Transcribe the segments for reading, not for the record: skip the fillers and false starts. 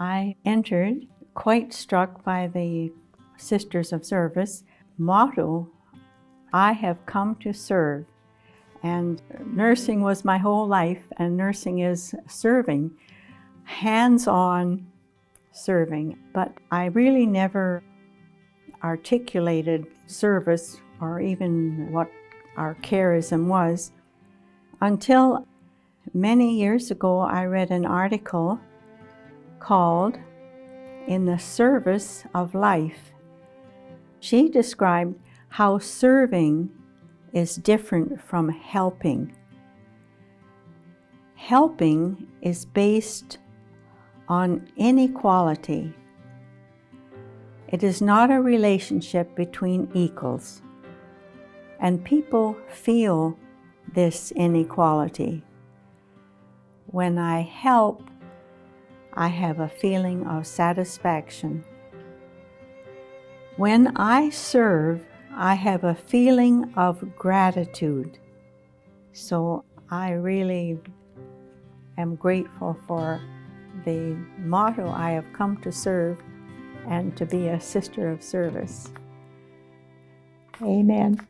I entered quite struck by the Sisters of Service motto, I have come to serve. And nursing was my whole life, and nursing is serving, hands-on serving. But I really never articulated service or even what our charism was until many years ago I read an article called In the Service of Life. She described how serving is different from helping. Helping is based on inequality. It is not a relationship between equals, and people feel this inequality. When I help, I have a feeling of satisfaction. When I serve, I have a feeling of gratitude. So I really am grateful for the motto, I have come to serve and to be a sister of service. Amen.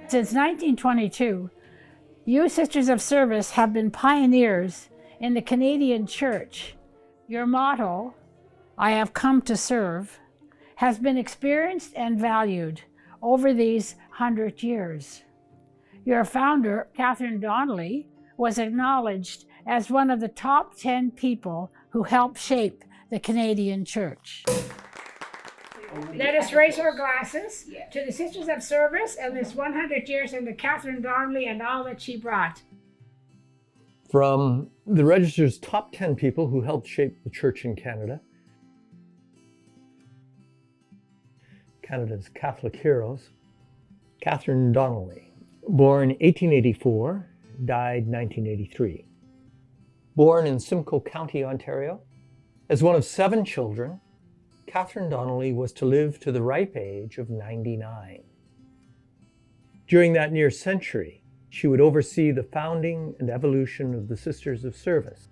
Since 1922, you Sisters of Service have been pioneers in the Canadian Church. Your motto, I have come to serve, has been experienced and valued over these 100 years. Your founder, Catherine Donnelly, was acknowledged as one of the top 10 people who helped shape the Canadian Church. Let us raise our glasses to the Sisters of Service and this 100 years and to Catherine Donnelly and all that she brought. From the Register's top 10 people who helped shape the church in Canada, Canada's Catholic heroes, Catherine Donnelly, born 1884, died 1983. Born in Simcoe County, Ontario, as one of 7 children, Catherine Donnelly was to live to the ripe age of 99. During that near century, she would oversee the founding and evolution of the Sisters of Service,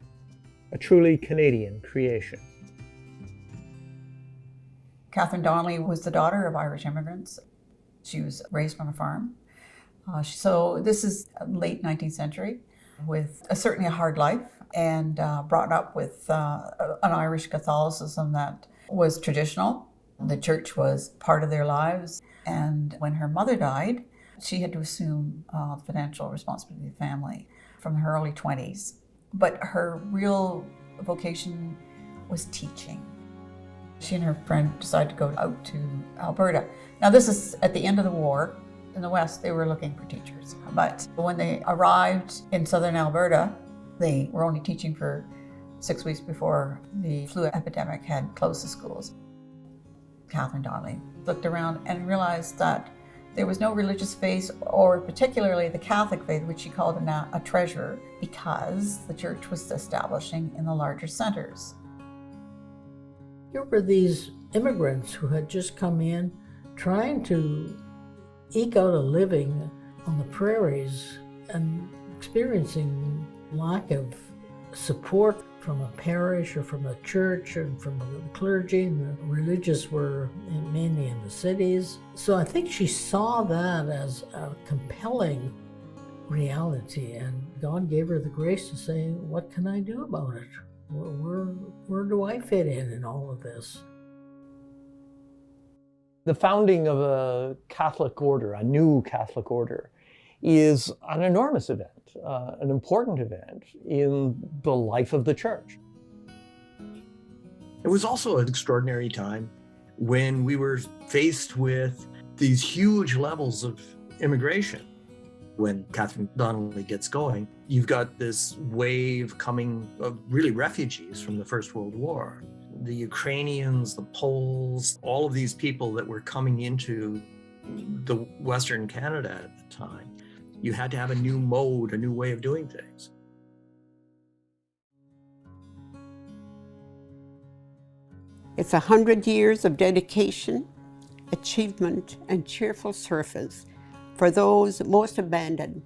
a truly Canadian creation. Catherine Donnelly was the daughter of Irish immigrants. She was raised on a farm. So this is late 19th century with certainly a hard life and brought up with an Irish Catholicism that was traditional. The church was part of their lives. And when her mother died, she had to assume financial responsibility of the family from her early 20s. But her real vocation was teaching. She and her friend decided to go out to Alberta. Now this is at the end of the war. In the West, they were looking for teachers. But when they arrived in southern Alberta, they were only teaching for 6 weeks before the flu epidemic had closed the schools. Catherine Donnelly looked around and realized that there was no religious faith, or particularly the Catholic faith, which she called a treasure, because the church was establishing in the larger centers. Here were these immigrants who had just come in, trying to eke out a living on the prairies and experiencing lack of support from a parish or from a church and from the clergy, and the religious were mainly in the cities. So I think she saw that as a compelling reality, and God gave her the grace to say, what can I do about it? Where do I fit in all of this? The founding of a Catholic order, a new Catholic order, is an enormous event, an important event in the life of the church. It was also an extraordinary time when we were faced with these huge levels of immigration. When Catherine Donnelly gets going, you've got this wave coming of really refugees from the First World War. The Ukrainians, the Poles, all of these people that were coming into the Western Canada at the time. You had to have a new mode, a new way of doing things. It's 100 years of dedication, achievement, and cheerful service for those most abandoned,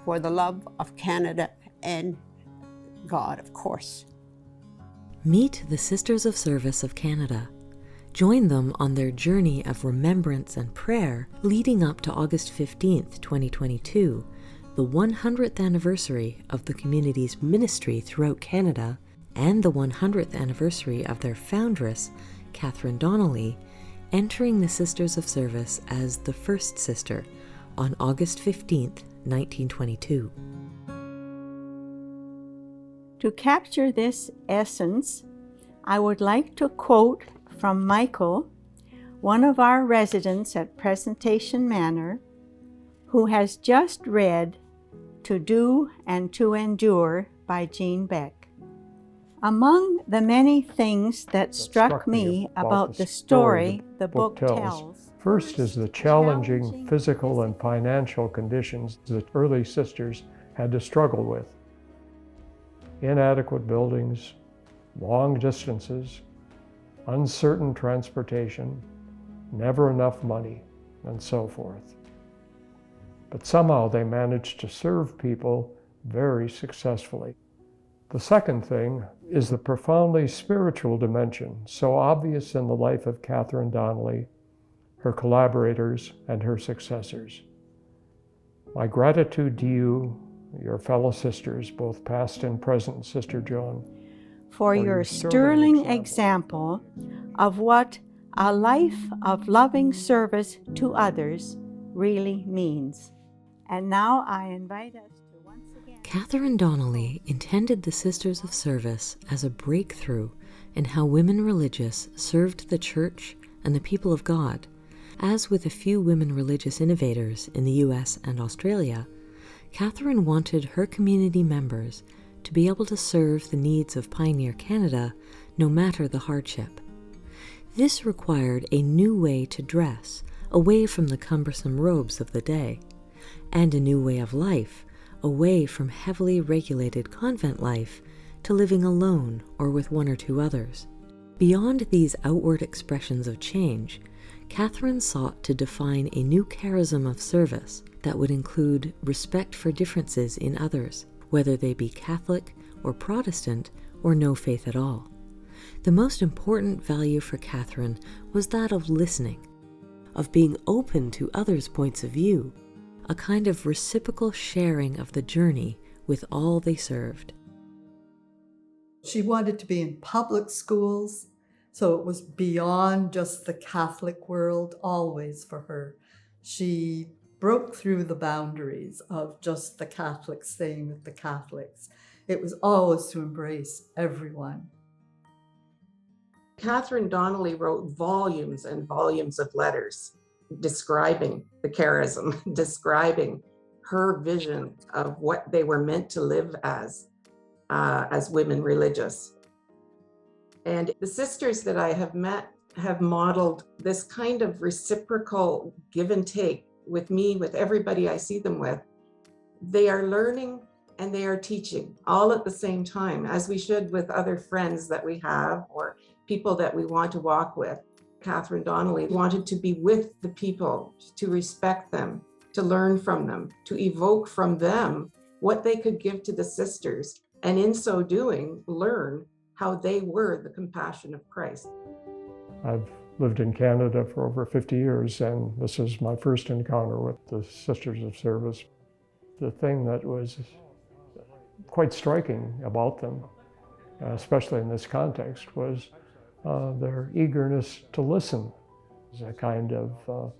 for the love of Canada and God, of course. Meet the Sisters of Service of Canada. Join them on their journey of remembrance and prayer leading up to August 15th, 2022, the 100th anniversary of the community's ministry throughout Canada and the 100th anniversary of their foundress, Catherine Donnelly, entering the Sisters of Service as the first sister on August 15th, 1922. To capture this essence, I would like to quote from Michael, one of our residents at Presentation Manor, who has just read To Do and to Endure by Jean Beck. Among the many things that struck me about the story the book tells, first is the challenging physical and financial conditions that early sisters had to struggle with. Inadequate buildings, long distances, uncertain transportation, never enough money, and so forth. But somehow they managed to serve people very successfully. The second thing is the profoundly spiritual dimension, so obvious in the life of Catherine Donnelly, her collaborators, and her successors. My gratitude to you, your fellow sisters, both past and present, Sister Joan, for your sterling example of what a life of loving service to others really means. And now I invite us to once again... Catherine Donnelly intended the Sisters of Service as a breakthrough in how women religious served the Church and the people of God. As with a few women religious innovators in the US and Australia, Catherine wanted her community members to be able to serve the needs of pioneer Canada no matter the hardship. This required a new way to dress, away from the cumbersome robes of the day, and a new way of life, away from heavily regulated convent life to living alone or with one or two others. Beyond these outward expressions of change, Catherine sought to define a new charism of service that would include respect for differences in others, whether they be Catholic or Protestant or no faith at all. The most important value for Catherine was that of listening, of being open to others' points of view, a kind of reciprocal sharing of the journey with all they served. She wanted to be in public schools, so it was beyond just the Catholic world always for her. She broke through the boundaries of just the Catholics staying with the Catholics. It was always to embrace everyone. Catherine Donnelly wrote volumes and volumes of letters describing the charism, describing her vision of what they were meant to live as women religious. And the sisters that I have met have modeled this kind of reciprocal give and take with me, with everybody I see them with. They are learning and they are teaching all at the same time, as we should with other friends that we have or people that we want to walk with. Catherine Donnelly wanted to be with the people, to respect them, to learn from them, to evoke from them what they could give to the sisters and in so doing, learn how they were the compassion of Christ. I've lived in Canada for over 50 years, and this is my first encounter with the Sisters of Service. The thing that was quite striking about them, especially in this context, was their eagerness to listen. It's a kind of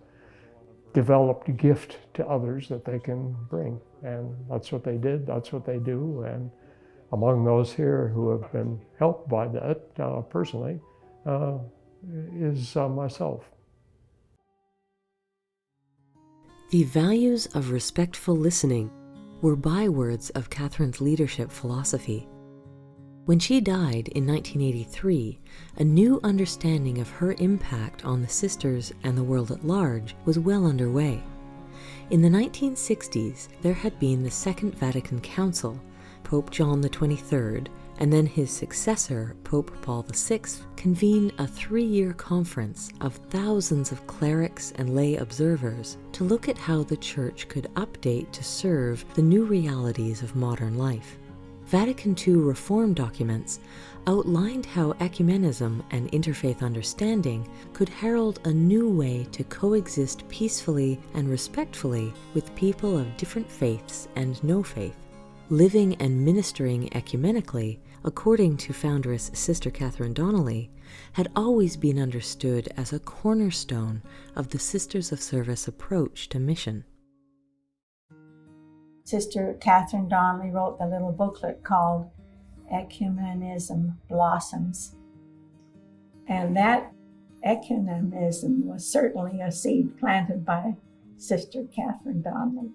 developed gift to others that they can bring. And that's what they did, that's what they do. And among those here who have been helped by that personally is myself. The values of respectful listening were bywords of Catherine's leadership philosophy. When she died in 1983, a new understanding of her impact on the sisters and the world at large was well underway. In the 1960s, there had been the Second Vatican Council. Pope John XXIII and then his successor, Pope Paul VI, convened a 3-year conference of thousands of clerics and lay observers to look at how the Church could update to serve the new realities of modern life. Vatican II reform documents outlined how ecumenism and interfaith understanding could herald a new way to coexist peacefully and respectfully with people of different faiths and no faith. Living and ministering ecumenically, according to founderess Sister Catherine Donnelly, had always been understood as a cornerstone of the Sisters of Service approach to mission. Sister Catherine Donnelly wrote the little booklet called Ecumenism Blossoms. And that ecumenism was certainly a seed planted by Sister Catherine Donnelly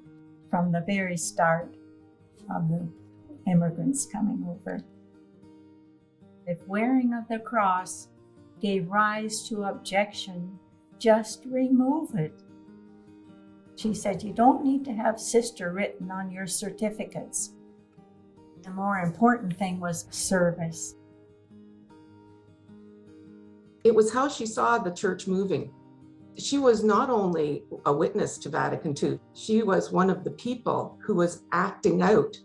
from the very start of the immigrants coming over. If wearing of the cross gave rise to objection, just remove it. She said, you don't need to have sister written on your certificates. The more important thing was service. It was how she saw the church moving. She was not only a witness to Vatican II, she was one of the people who was acting out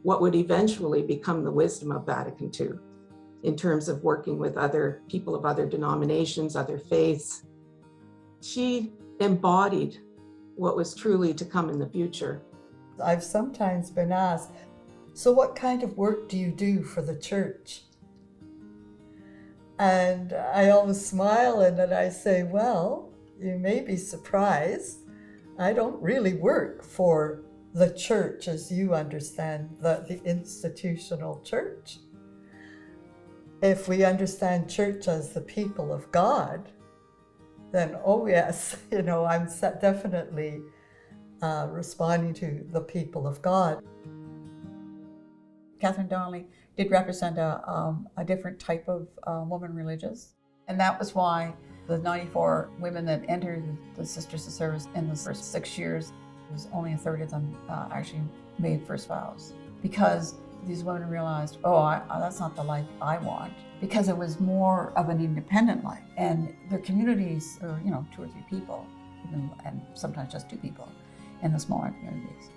what would eventually become the wisdom of Vatican II in terms of working with other people of other denominations, other faiths. She embodied what was truly to come in the future. I've sometimes been asked, so what kind of work do you do for the church? And I always smile and then I say, well, you may be surprised. I don't really work for the church as you understand the institutional church. If we understand church as the people of God, then oh yes, I'm definitely responding to the people of God. Catherine Donnelly did represent a different type of woman religious, and that was why the 94 women that entered the Sisters of Service in the first 6 years, was only a third of them actually made first vows, because these women realized, that's not the life I want, because it was more of an independent life, and their communities are 2 or 3 people, and sometimes just 2 people in the smaller communities.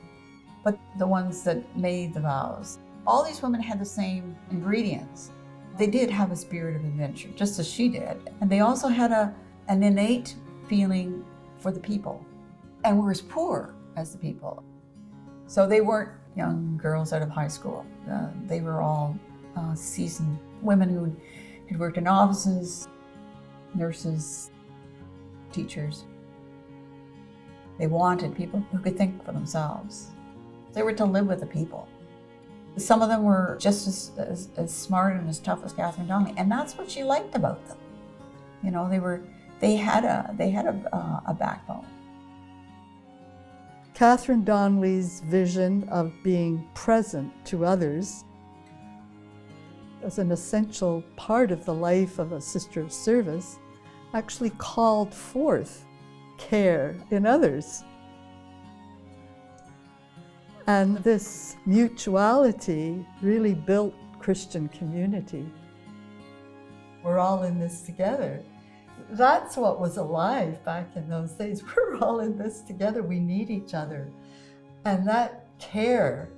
But the ones that made the vows, all these women had the same ingredients. They did have a spirit of adventure, just as she did, and they also had an innate feeling for the people, and were as poor as the people. So they weren't young girls out of high school. They were all seasoned women who had worked in offices, nurses, teachers. They wanted people who could think for themselves. They were to live with the people. Some of them were just as smart and as tough as Catherine Donnelly, and that's what she liked about them. They had a backbone. Catherine Donnelly's vision of being present to others as an essential part of the life of a sister of service actually called forth care in others. And this mutuality really built Christian community. We're all in this together. That's what was alive back in those days. We're all in this together. We need each other. And that care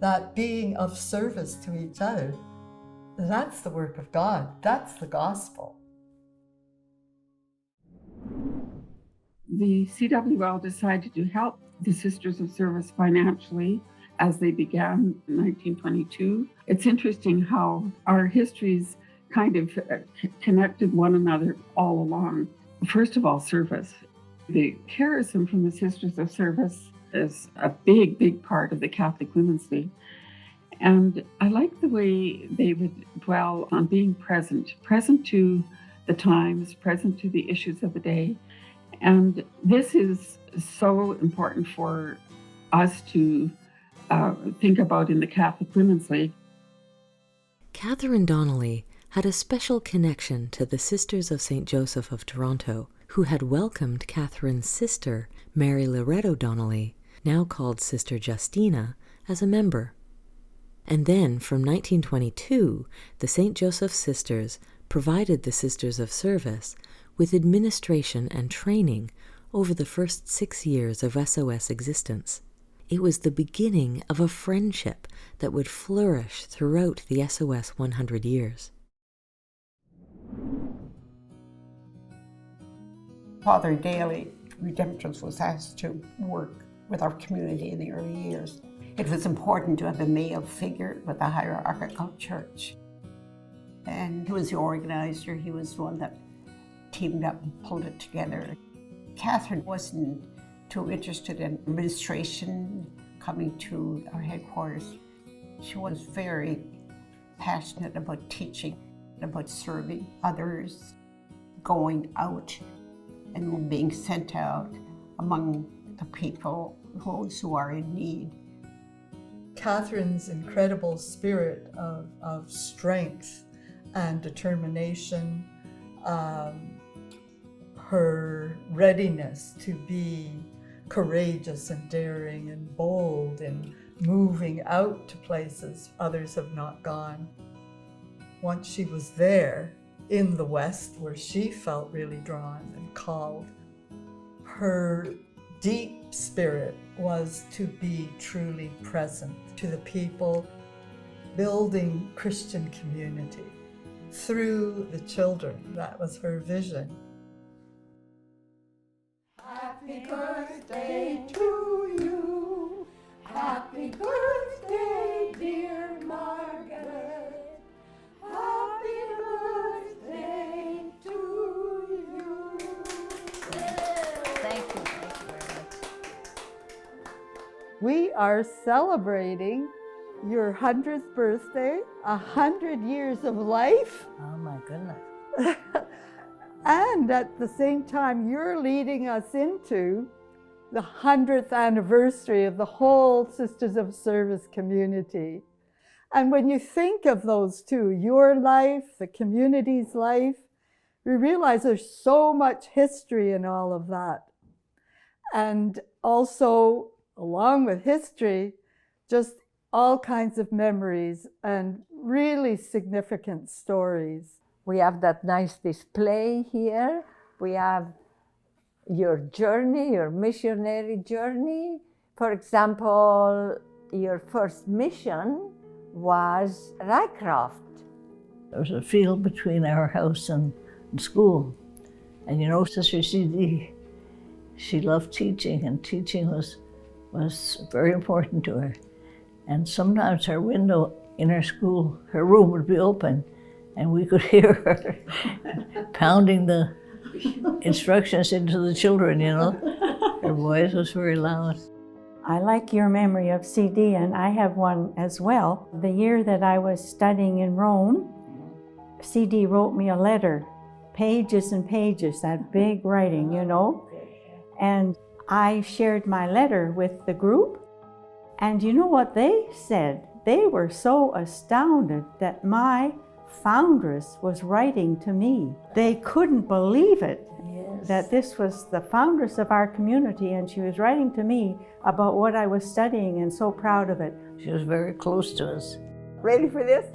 that being of service to each other, that's the work of God. That's the gospel. The CWL decided to help the Sisters of Service financially as they began in 1922. It's interesting how our histories kind of connected one another all along. First of all, service. The charism from the Sisters of Service is a big, big part of the Catholic Women's League. And I like the way they would dwell on being present to the times, present to the issues of the day. And this is so important for us to think about in the Catholic Women's League. Catherine Donnelly had a special connection to the Sisters of St. Joseph of Toronto, who had welcomed Catherine's sister, Mary Loretto Donnelly, now called Sister Justina, as a member. And then, from 1922, the St. Joseph Sisters provided the Sisters of Service with administration and training over the first 6 years of SOS existence. It was the beginning of a friendship that would flourish throughout the SOS 100 years. Father Daly, Redemptorist, was asked to work with our community in the early years. It was important to have a male figure with a hierarchical church. And he was the organizer, he was the one that teamed up and pulled it together. Catherine wasn't too interested in administration coming to our headquarters. She was very passionate about teaching, about serving others, going out and being sent out among the people, those who are in need. Catherine's incredible spirit of strength and determination, her readiness to be courageous and daring and bold and moving out to places others have not gone. Once she was there in the West, where she felt really drawn and called, her deep spirit was to be truly present to the people, building Christian community through the children. That was her vision. Happy birthday to you. Happy birthday, dear Margaret. Happy birthday to you. Thank you very much. We are celebrating your 100th birthday, 100 years of life. Oh my goodness. And at the same time, you're leading us into the 100th anniversary of the whole Sisters of Service community. And when you think of those two, your life, the community's life, we realize there's so much history in all of that. And also, along with history, just all kinds of memories and really significant stories. We have that nice display here. We have your journey, your missionary journey. For example, your first mission was Rycroft. There was a field between our house and school. And you know, Sister CD, she loved teaching, and teaching was very important to her. And sometimes her window in her school, her room would be open, and we could hear her pounding the instructions into the children, you know. Her voice was very loud. I like your memory of CD, and I have one as well. The year that I was studying in Rome, CD wrote me a letter, pages and pages, that big writing, you know. And I shared my letter with the group, and you know what they said? They were so astounded that my foundress was writing to me. They couldn't believe it, yes, that this was the foundress of our community, and she was writing to me about what I was studying, and so proud of it. She was very close to us. Ready for this?